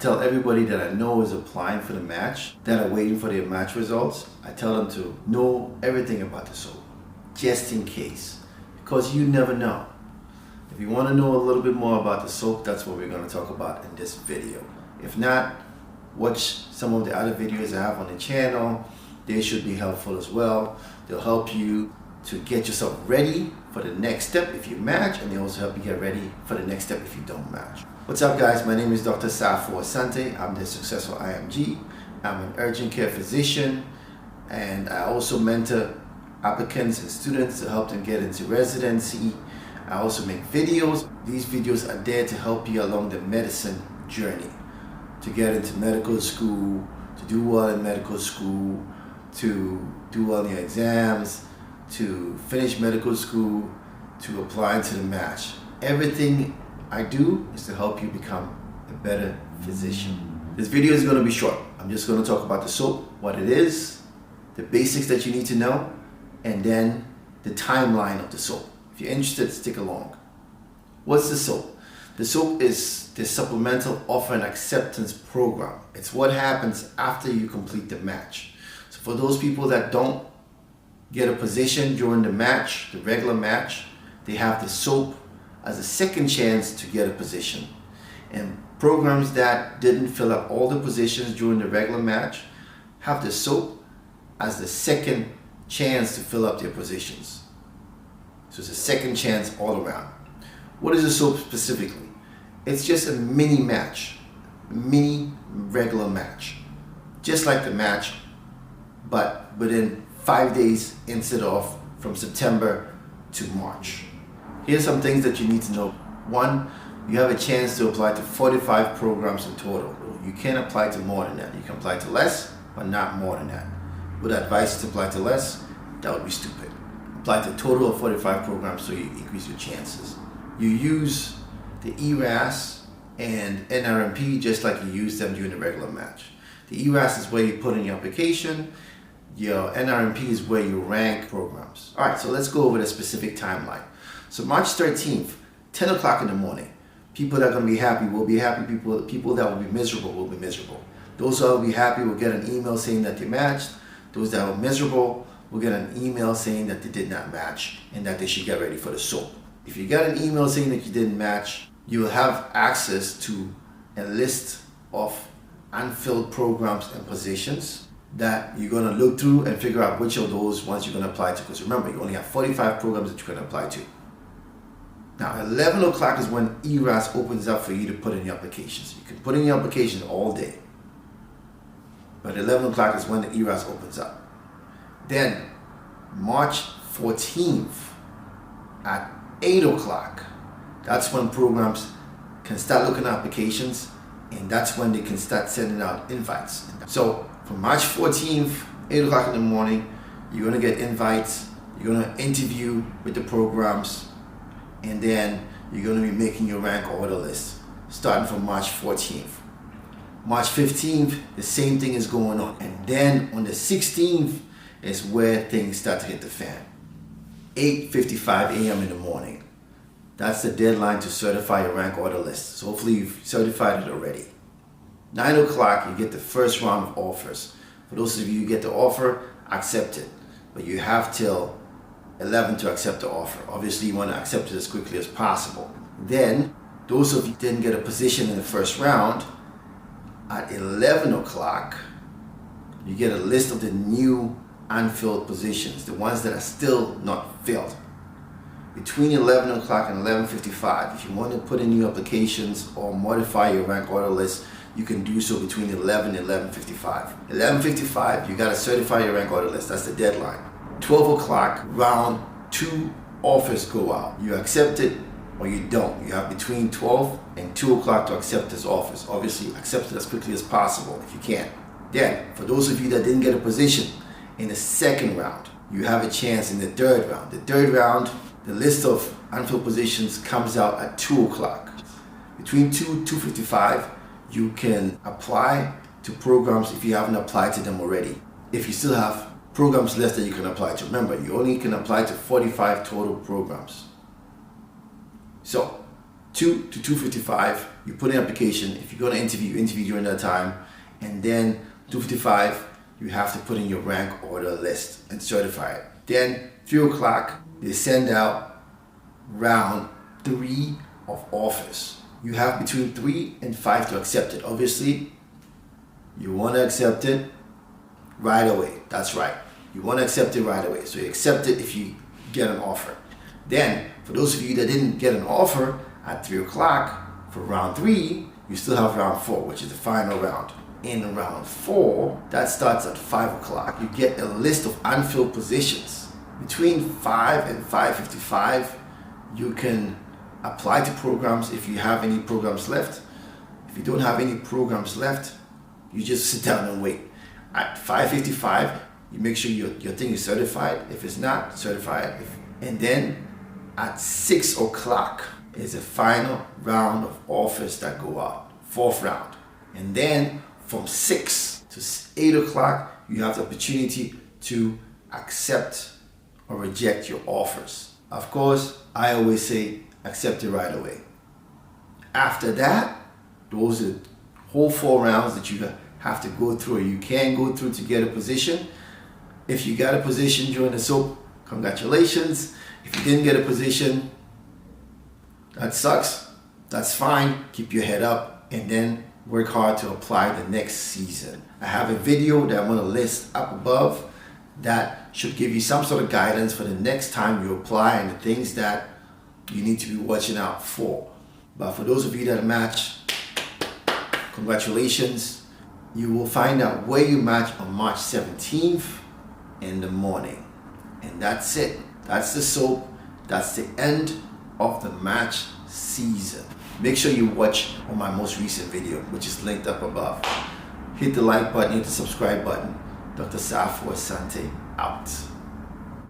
tell everybody that I know is applying for the match, that are waiting for their match results, I tell them to know everything about the soap, just in case, because you never know. If you want to know a little bit more about the soap, that's what we're going to talk about in this video. If not, watch some of the other videos I have on the channel. They should be helpful as well. They'll help you to get yourself ready for the next step if you match, and they also help you get ready for the next step if you don't match. What's up, guys? My name is Dr. Safo Asante. I'm the Successful IMG. I'm an urgent care physician, and I also mentor applicants and students to help them get into residency. I also make videos. These videos are there to help you along the medicine journey, to get into medical school, to do well in medical school, to do well in your exams, to finish medical school, to apply into the match. Everything I do is to help you become a better physician. This video is going to be short. I'm just going to talk about the soap, what it is, the basics that you need to know, and then the timeline of the soap. If you're interested, stick along. What's the soap? The soap is the supplemental offer and acceptance program. It's what happens after you complete the match. So for those people that don't get a position during the match, the regular match, they have the soap as a second chance to get a position. And programs that didn't fill up all the positions during the regular match have the soap as the second chance to fill up their positions. So it's a second chance all around. What is the soap specifically? It's just a mini match, mini regular match. Just like the match, but within 5 days instead of from September to March. Here's some things that you need to know. One, you have a chance to apply to 45 programs in total. You can't apply to more than that. You can apply to less, but not more than that. Would I advise you to apply to less? That would be stupid. Apply to a total of 45 programs so you increase your chances. You use the ERAS and Nrmp just like you use them during the regular match. The ERAS is where you put in your application. Your Nrmp is where you rank programs. All right, so let's go over the specific timeline. So March 13th, 10 o'clock in the morning, people that are going to be happy will be happy. People that will be miserable. Those who will be happy will get an email saying that they matched. Those that are miserable will get an email saying that they did not match and that they should get ready for the soap. If you get an email saying that you didn't match, you will have access to a list of unfilled programs and positions that you're going to look through and figure out which of those ones you're going to apply to. Because remember, you only have 45 programs that you're going to apply to. Now, 11 o'clock is when ERAS opens up for you to put in your applications. You can put in your application all day, but 11 o'clock is when the ERAS opens up. Then, March 14th at 8 o'clock, that's when programs can start looking at applications, and that's when they can start sending out invites. So, from March 14th, 8 o'clock in the morning, you're going to get invites, you're going to interview with the programs, and then you're going to be making your rank order list, starting from March 14th. March 15th, the same thing is going on. And then on the 16th is where things start to hit the fan. 8:55 a.m. in the morning. That's the deadline to certify your rank order list. So hopefully you've certified it already. 9 o'clock, you get the first round of offers. For those of you who get the offer, accept it. But you have till 11 to accept the offer. Obviously, you want to accept it as quickly as possible. Then, those of you who didn't get a position in the first round, at 11 o'clock, you get a list of the new unfilled positions, the ones that are still not filled. Between 11 o'clock and 11:55, if you want to put in new applications or modify your rank order list, you can do so between 11 and 11:55. 11:55, you got to certify your rank order list. That's the deadline. 12 o'clock, round 2 offers go out. You accept it or you don't. You have between 12 and 2 o'clock to accept this offers. Obviously, accept it as quickly as possible if you can. Then, for those of you that didn't get a position in the second round, you have a chance in the third round. The third round, the list of unfilled positions comes out at 2 o'clock. Between 2 and 2:55, you can apply to programs if you haven't applied to them already. If you still have programs left that you can apply to. Remember, you only can apply to 45 total programs. So, 2 to 2:55, you put in an application. If you're going to interview, you interview during that time. And then 2:55, you have to put in your rank order list and certify it. Then 3 o'clock, they send out round 3 of offers. You have between 3 and 5 to accept it. Obviously, you want to accept it right away. That's right. You want to accept it right away. So you accept it if you get an offer. Then, for those of you that didn't get an offer at 3 o'clock for round 3, you still have round 4, which is the final round. In round 4, that starts at 5 o'clock. You get a list of unfilled positions. Between 5 and 5:55, you can apply to programs if you have any programs left. If you don't have any programs left, you just sit down and wait. At 5:55, you make sure your thing is certified. If it's not certified, and then at 6 o'clock is the final round of offers that go out, 4th round. And then from 6 to 8 o'clock, you have the opportunity to accept or reject your offers. Of course, I always say accept it right away. After that, those are the whole 4 rounds that you have to go through, or you can go through to get a position. If you got a position during the SOAP, congratulations. If you didn't get a position, that sucks. That's fine. Keep your head up and then work hard to apply the next season. I have a video that I want to list up above that should give you some sort of guidance for the next time you apply and the things that you need to be watching out for. But for those of you that match, congratulations. You will find out where you match on March 17th in the morning. And that's it. That's the SOAP. That's the end of the match season. Make sure you watch on my most recent video, which is linked up above. Hit the like button, hit the subscribe button. Dr. Safo Asante out.